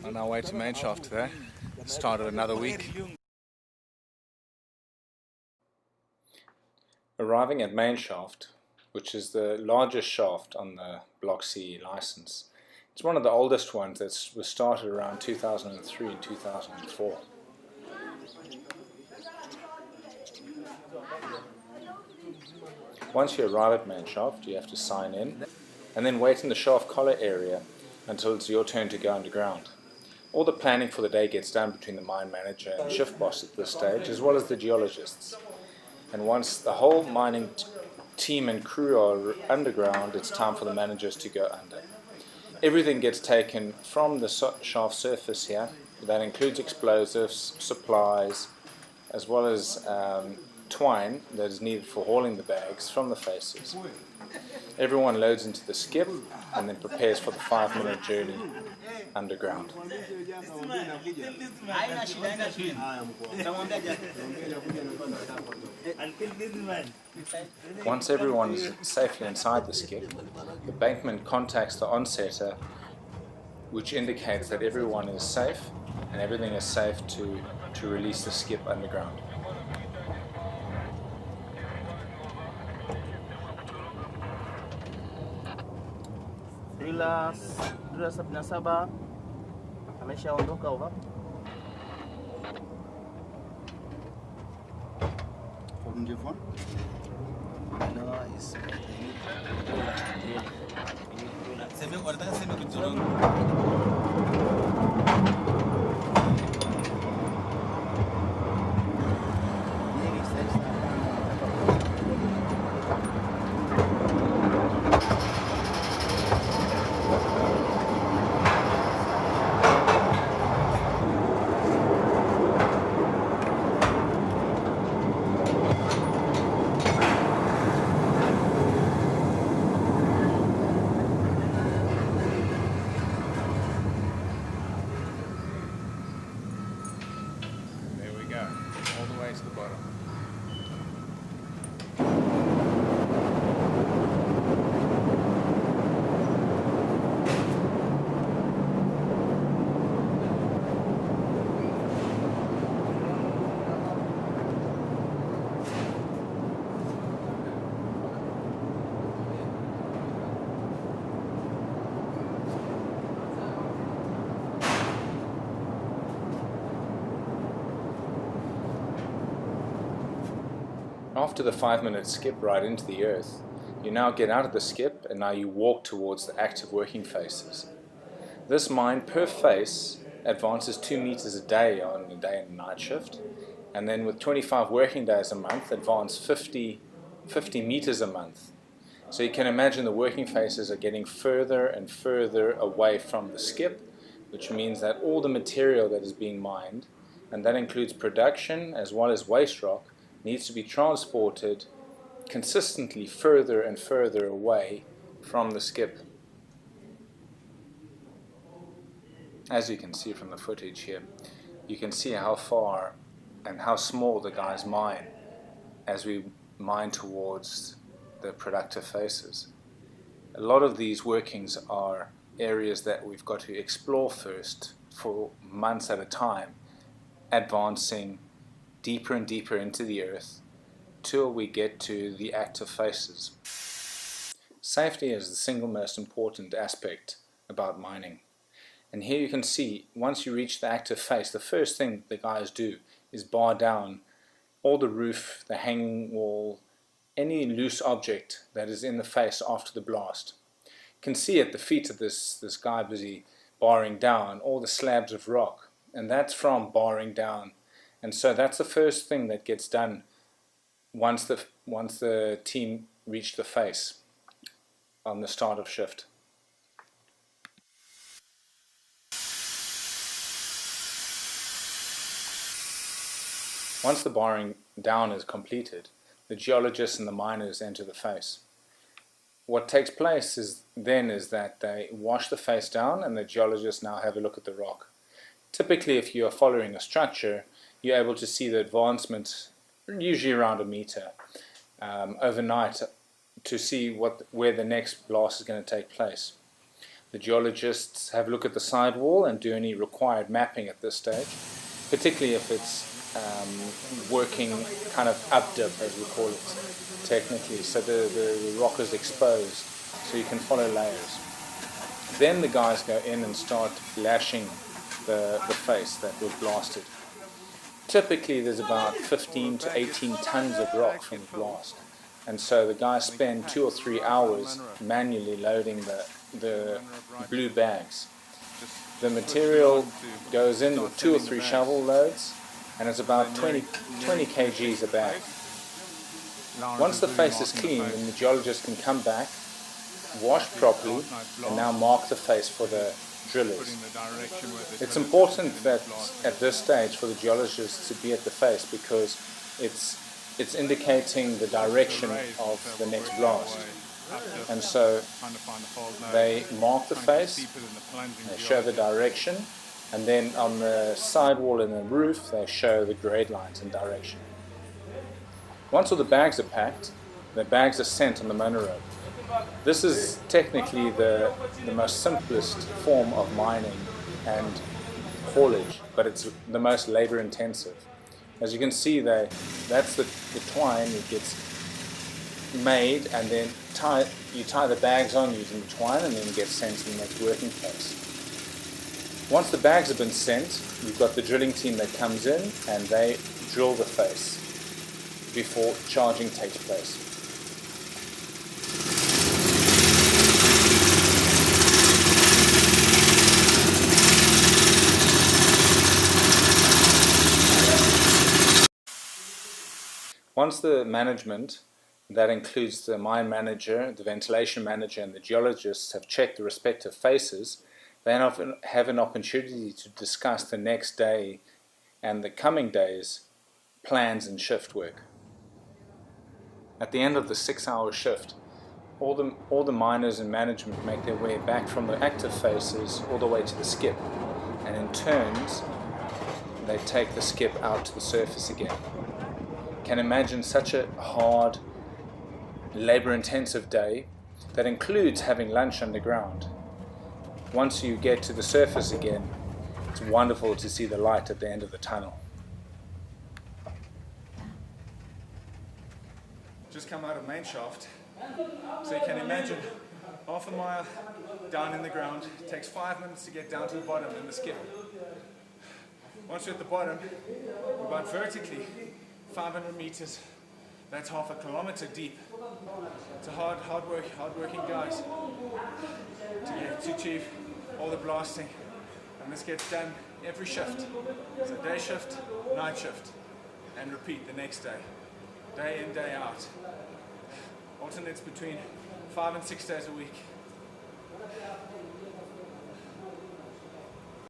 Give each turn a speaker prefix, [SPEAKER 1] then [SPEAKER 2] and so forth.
[SPEAKER 1] On our way to main shaft today. Started another week. Arriving at main shaft, which is the largest shaft on the Block C license. It's one of the oldest ones that was started around 2003 and 2004. Once you arrive at main shaft, you have to sign in and then wait in the shaft collar area until it's your turn to go underground. All the planning for the day gets done between the mine manager and shift boss at this stage, as well as the geologists. And once the whole mining team and crew are underground, it's time for the managers to go under. Everything gets taken from the shaft surface here. That includes explosives, supplies, as well as twine that is needed for hauling the bags from the faces. Everyone loads into the skip and then prepares for the 5-minute journey underground. Once everyone is safely inside the skip, the bankman contacts the onsetter, which indicates that everyone is safe and everything is safe to release the skip underground.
[SPEAKER 2] Ila 77 ameshaondoka over. From the phone? No, it's sema wanataka sema kitu.
[SPEAKER 1] All the way to the bottom. After the 5-minute skip right into the earth, you now get out of the skip and now you walk towards the active working faces. This mine per face advances 2 meters a day on a day and night shift, and then with 25 working days a month advance 50 meters a month. So you can imagine the working faces are getting further and further away from the skip, which means that all the material that is being mined, and that includes production as well as waste rock, needs to be transported consistently further and further away from the skip. As you can see from the footage here, you can see how far and how small the guys mine as we mine towards the productive faces. A lot of these workings are areas that we've got to explore first for months at a time, advancing deeper and deeper into the earth till we get to the active faces. Safety is the single most important aspect about mining. And here you can see, once you reach the active face, the first thing the guys do is bar down all the roof, the hanging wall, any loose object that is in the face after the blast. You can see at the feet of this guy busy barring down all the slabs of rock, and that's from barring down. And so that's the first thing that gets done once the team reach the face on the start of shift. Once the barring down is completed, the geologists and the miners enter the face. What takes place is that they wash the face down and the geologists now have a look at the rock. Typically, if you are following a structure, you're able to see the advancement usually around 1 meter overnight to see where the next blast is going to take place. The geologists have a look at the sidewall and do any required mapping at this stage, particularly if it's working kind of up dip, as we call it technically, so the rock is exposed, so you can follow layers. Then the guys go in and start lashing the face that was blasted. Typically there's about 15 to 18 tons of rock from the blast, and so the guys spend 2 or 3 hours manually loading the blue bags. The material goes in with 2 or 3 shovel loads, and it's about 20 kgs a bag. Once the face is clean, then the geologist can come back, wash properly, and now mark the face for the drillers. It's important that at this stage for the geologists to be at the face, because it's indicating the direction of the next blast. And so they mark the face, they show the direction, and then on the sidewall and the roof they show the grade lines and direction. Once all the bags are packed, the bags are sent on the monorail. This is technically the most simplest form of mining and haulage, but it's the most labor intensive. As you can see, that's the twine that gets made, and then you tie the bags on using the twine, and then it gets sent to the next working place. Once the bags have been sent, you've got the drilling team that comes in and they drill the face before charging takes place. Once the management, that includes the mine manager, the ventilation manager, and the geologists, have checked the respective faces, they have an opportunity to discuss the next day and the coming days' plans and shift work. At the end of the 6-hour shift, all the miners and management make their way back from the active faces all the way to the skip, and in turns they take the skip out to the surface again. Can imagine such a hard, labor-intensive day that includes having lunch underground. Once you get to the surface again, it's wonderful to see the light at the end of the tunnel. Just come out of main shaft, so you can imagine half a mile down in the ground. It takes 5 minutes to get down to the bottom in the skip. Once you're at the bottom, we're about vertically 500 meters. That's half a kilometer deep. It's a hard-working guys to achieve all the blasting, and this gets done every shift. So day shift, night shift, and repeat the next day. Day in, day out. Alternates between 5 and 6 days a week.